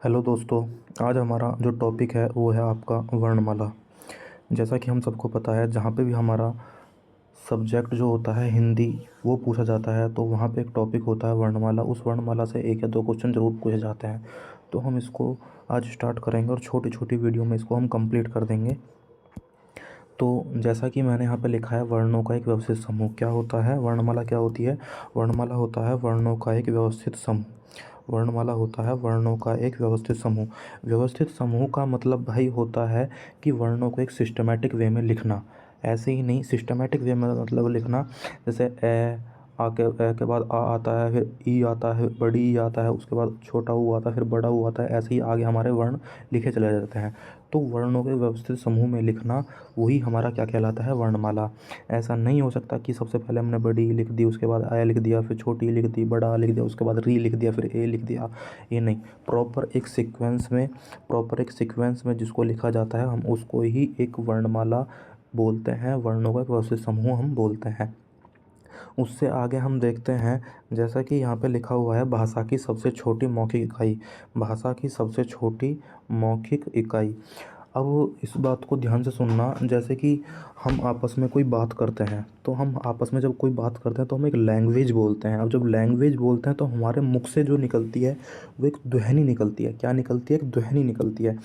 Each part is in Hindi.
हेलो दोस्तों। आज हमारा जो टॉपिक है वो है आपका वर्णमाला। जैसा कि हम सबको पता है, जहाँ पे भी हमारा सब्जेक्ट जो होता है हिंदी वो पूछा जाता है, तो वहाँ पे एक टॉपिक होता है वर्णमाला। उस वर्णमाला से एक या दो क्वेश्चन ज़रूर पूछे जाते हैं। तो हम इसको आज स्टार्ट करेंगे और छोटी छोटी वीडियो में इसको हम कंप्लीट कर देंगे। तो जैसा कि मैंने यहाँ पे लिखा है, वर्णों का एक व्यवस्थित समूह क्या होता है। वर्णमाला क्या होती है? वर्णमाला होता है वर्णों का एक व्यवस्थित समूह। वर्णमाला होता है वर्णों का एक व्यवस्थित समूह। व्यवस्थित समूह का मतलब भाई होता है कि वर्णों को एक सिस्टमेटिक वे में लिखना। ऐसे ही नहीं, सिस्टमेटिक वे में मतलब लिखना, जैसे ए आके ए के बाद आ आता है, फिर ई आता है, बड़ी ई आता है, उसके बाद छोटा ऊ आता है, फिर बड़ा ऊ आता है। ऐसे ही आगे हमारे वर्ण लिखे चले जाते हैं। तो वर्णों के व्यवस्थित समूह में लिखना वही हमारा क्या कहलाता है? वर्णमाला। ऐसा नहीं हो सकता कि सबसे पहले हमने बड़ी लिख दी, उसके बाद आ लिख दिया, फिर छोटी लिख दी, बड़ा लिख दिया, उसके बाद री लिख दिया, फिर ए लिख दिया। ये नहीं, प्रॉपर एक सीक्वेंस में जिसको लिखा जाता है, हम उसको ही एक वर्णमाला बोलते हैं। वर्णों का एक व्यवस्थित समूह हम बोलते हैं। उससे आगे हम देखते हैं, जैसा कि यहाँ पे लिखा हुआ है, भाषा की सबसे छोटी मौखिक इकाई। भाषा की सबसे छोटी मौखिक इकाई। अब इस बात को ध्यान से सुनना, जैसे कि हम आपस में कोई बात करते हैं, तो हम आपस में जब कोई बात करते हैं तो हम एक लैंग्वेज बोलते हैं। अब जब लैंग्वेज बोलते हैं तो हमारे मुख से जो निकलती है वो एक ध्वनि निकलती है। क्या निकलती है? एक ध्वनि निकलती है।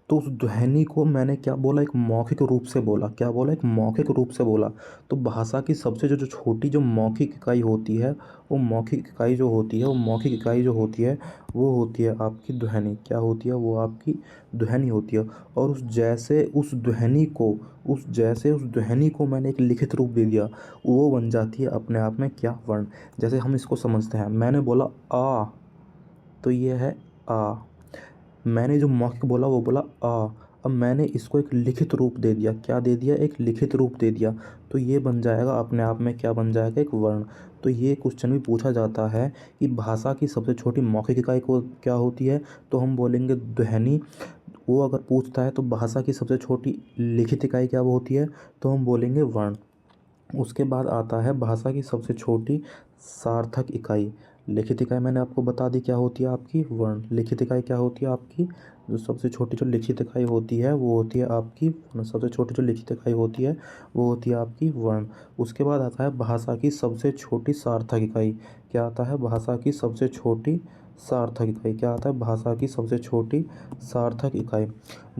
तो उस ध्वनि को मैंने क्या बोला? एक मौखिक रूप से बोला। क्या बोला? एक मौखिक रूप से बोला। तो भाषा की सबसे जो जो छोटी जो मौखिक इकाई होती है, वो मौखिक इकाई जो होती है, वो मौखिक इकाई जो होती है, वो होती है आपकी ध्वनि। क्या होती है? वो आपकी ध्वनि होती है। और उस ध्वनि को मैंने एक लिखित रूप दे दिया, वो बन जाती है अपने आप में क्या? वर्ण। जैसे हम इसको समझते हैं, मैंने बोला आ, तो ये है आ। मैंने जो मौखिक बोला वो बोला आ। अब मैंने इसको एक लिखित रूप दे दिया। क्या दे दिया? एक लिखित रूप दे दिया। तो ये बन जाएगा अपने आप में, क्या बन जाएगा? एक वर्ण। तो ये क्वेश्चन भी पूछा जाता है कि भाषा की सबसे छोटी मौखिक इकाई को क्या होती है, तो हम बोलेंगे ध्वनि। वो अगर पूछता है तो भाषा की सबसे छोटी लिखित इकाई क्या वो होती है, तो हम बोलेंगे वर्ण। उसके बाद आता है भाषा की सबसे छोटी सार्थक इकाई। लिखित इकाई मैंने आपको बता दी क्या होती है, आपकी वर्ण। लिखित इकाई क्या होती है आपकी? जो सबसे छोटी जो लिखित इकाई होती है वो होती है आपकी वर्ण। सबसे छोटी जो लिखित इकाई होती है वो होती है आपकी वर्ण। उसके बाद आता है भाषा की सबसे छोटी सार्थक इकाई। क्या आता है? भाषा की सबसे छोटी सार्थक इकाई। क्या आता है? भाषा की सबसे छोटी सार्थक इकाई।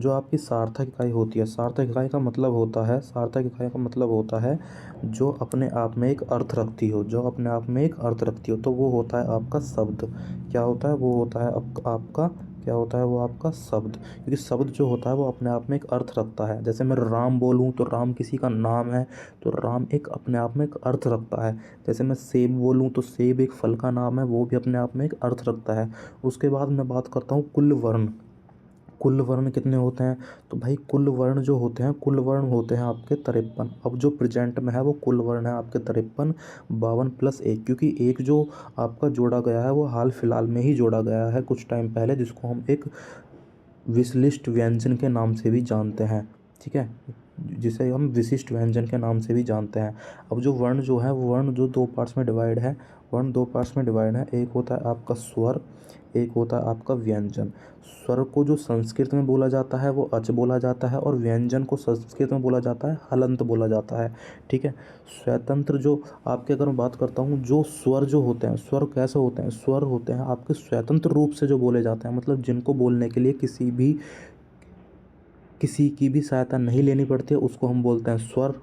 जो आपकी सार्थक इकाई होती है, सार्थक इकाई का मतलब होता है, सार्थक इकाई का मतलब होता है जो अपने आप में एक अर्थ रखती हो। जो अपने आप में एक अर्थ रखती हो, तो वो होता है आपका शब्द। क्या होता है? वो होता है आपका क्या होता है? वो आपका शब्द। क्योंकि शब्द जो होता है वो अपने आप में एक अर्थ रखता है। जैसे मैं राम बोलूँ तो राम किसी का नाम है, तो राम एक अपने आप में एक अर्थ रखता है। जैसे मैं सेब बोलूँ तो सेब एक फल का नाम है, वो भी अपने आप में एक अर्थ रखता है। उसके बाद मैं बात करता हूँ कुल वर्ण। कुल वर्ण कितने होते हैं? तो भाई कुल वर्ण जो होते हैं, कुल वर्ण होते हैं आपके 53। अब जो प्रेजेंट में है वो कुल वर्ण है आपके 53, 52 प्लस एक। क्योंकि एक जो आपका जोड़ा गया है वो हाल फिलहाल में ही जोड़ा गया है, कुछ टाइम पहले, जिसको हम एक विशिष्ट व्यंजन के नाम से भी जानते हैं। ठीक है, जिसे हम विशिष्ट व्यंजन के नाम से भी जानते हैं। अब जो वर्ण जो है, वो वर्ण जो दो पार्ट्स में डिवाइड है, वर्ण दो पार्ट्स में डिवाइड है। एक होता है आपका स्वर, एक होता है आपका व्यंजन। स्वर को जो संस्कृत में बोला जाता है वो अच बोला जाता है, और व्यंजन को संस्कृत में बोला जाता है हलंत बोला जाता है। ठीक है। स्वतंत्र जो आपके, अगर मैं बात करता हूँ, जो स्वर जो होते हैं, स्वर कैसे होते हैं? स्वर होते हैं आपके स्वतंत्र रूप से जो बोले जाते हैं, मतलब जिनको बोलने के लिए किसी की भी सहायता नहीं लेनी पड़ती है, उसको हम बोलते हैं स्वर।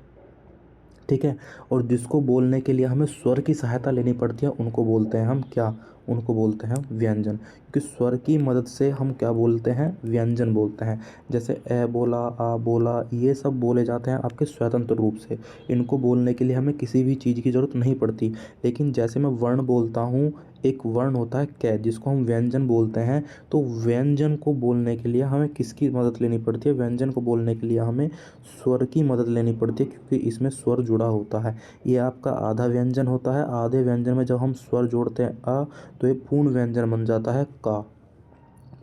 ठीक है। और जिसको बोलने के लिए हमें स्वर की सहायता लेनी पड़ती है, उनको बोलते हैं हम क्या? उनको बोलते हैं व्यंजन। क्योंकि स्वर की मदद से हम क्या बोलते हैं? व्यंजन बोलते हैं। जैसे ए बोला, आ बोला, ये सब बोले जाते हैं आपके स्वतंत्र रूप से। इनको बोलने के लिए हमें किसी भी चीज़ की ज़रूरत नहीं पड़ती। लेकिन जैसे मैं वर्ण बोलता हूँ, एक वर्ण होता है कै, जिसको हम व्यंजन बोलते हैं। तो व्यंजन को बोलने के लिए हमें किसकी मदद लेनी पड़ती है? व्यंजन को बोलने के लिए हमें स्वर की मदद लेनी पड़ती है, क्योंकि इसमें स्वर जुड़ा होता है। ये आपका आधा व्यंजन होता है। आधे व्यंजन में जब हम स्वर जोड़ते हैं अ, तो ये पूर्ण व्यंजन बन जाता है का।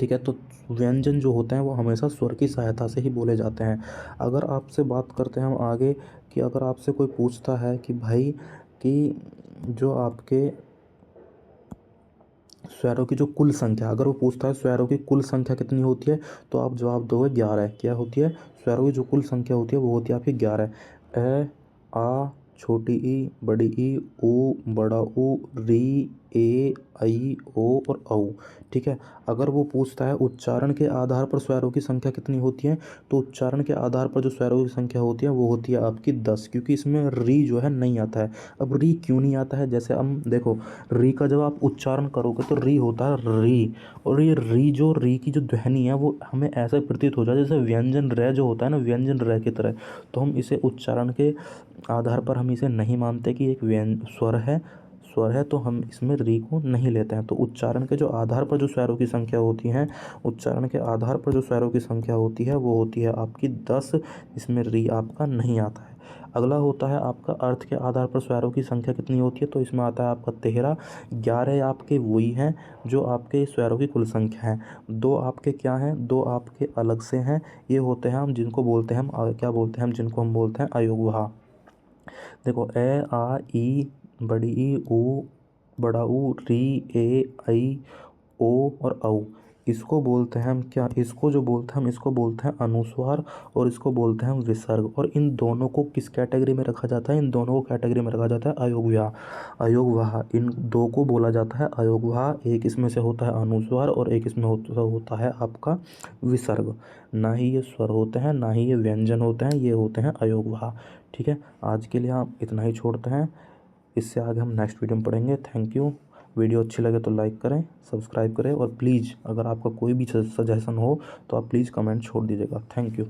ठीक है। तो व्यंजन जो होते हैं वो हमेशा स्वर की सहायता से ही बोले जाते हैं। अगर आपसे बात करते हैं हम आगे, कि अगर आपसे कोई पूछता है कि भाई, कि जो आपके स्वरों की जो कुल संख्या, अगर वो पूछता है स्वरों की कुल संख्या कितनी होती है, तो आप जवाब दोगे 11। क्या होती है? स्वरों की जो कुल संख्या होती है वो होती है आपकी 11। ए, आ, छोटी ई, बड़ी ई, ऊ, बड़ा ऊ, री, ए, आई, ओ और औ। ठीक है। अगर वो पूछता है उच्चारण के आधार पर स्वरों की संख्या कितनी होती है, तो उच्चारण के आधार पर जो स्वरों की संख्या होती है वो होती है आपकी 10, क्योंकि इसमें री जो है नहीं आता है। अब री क्यों नहीं आता है? जैसे हम देखो, री का जब आप उच्चारण करोगे तो री होता है री, और ये री की जो ध्वनि है वो हमें ऐसा प्रतीत हो जाता है जैसे व्यंजन रे जो होता है ना, व्यंजन रे की तरह। तो हम इसे उच्चारण के आधार पर हम इसे नहीं मानते कि एक स्वर है, तो हम इसमें री को नहीं लेते हैं। तो उच्चारण के जो आधार पर जो स्वरों की संख्या होती है, उच्चारण के आधार पर जो स्वरों की संख्या होती है वो होती है आपकी 10। इसमें री आपका नहीं आता है। अगला होता है आपका अर्थ के आधार पर स्वरों की संख्या कितनी होती है, तो इसमें आता है आपका 13। 11 आपके वही हैं जो आपके स्वरों की कुल संख्या है। दो आपके क्या हैं? दो आपके अलग से हैं। ये होते हैं हम जिनको बोलते हैं, हम क्या बोलते हैं, हम जिनको हम बोलते हैं अयोगवाह। देखो, ए, आ, ई, बड़ी ई, ऊ, बड़ा ऊ, री, ए, आई, ओ और औ। इसको बोलते हैं हम क्या? इसको जो बोलते हैं हम इसको बोलते हैं अनुस्वार, और इसको बोलते हैं हम विसर्ग। और इन दोनों को किस कैटेगरी में रखा जाता है? इन दोनों को कैटेगरी में रखा जाता है अयोगवाह। अयोगवाह, इन दो को बोला जाता है अयोगवाह। एक इसमें से होता है अनुस्वार और एक इसमें होता है आपका विसर्ग। ना ही ये स्वर होते हैं, ना ही ये व्यंजन होते हैं, ये होते हैं अयोगवाह। ठीक है। आज के लिए हम इतना ही छोड़ते हैं, इससे आगे हम नेक्स्ट वीडियो में पढ़ेंगे। Thank you. वीडियो अच्छी लगे तो लाइक करें, सब्सक्राइब करें, और प्लीज़ अगर आपका कोई भी सजेशन हो तो आप प्लीज़ कमेंट छोड़ दीजिएगा। Thank you.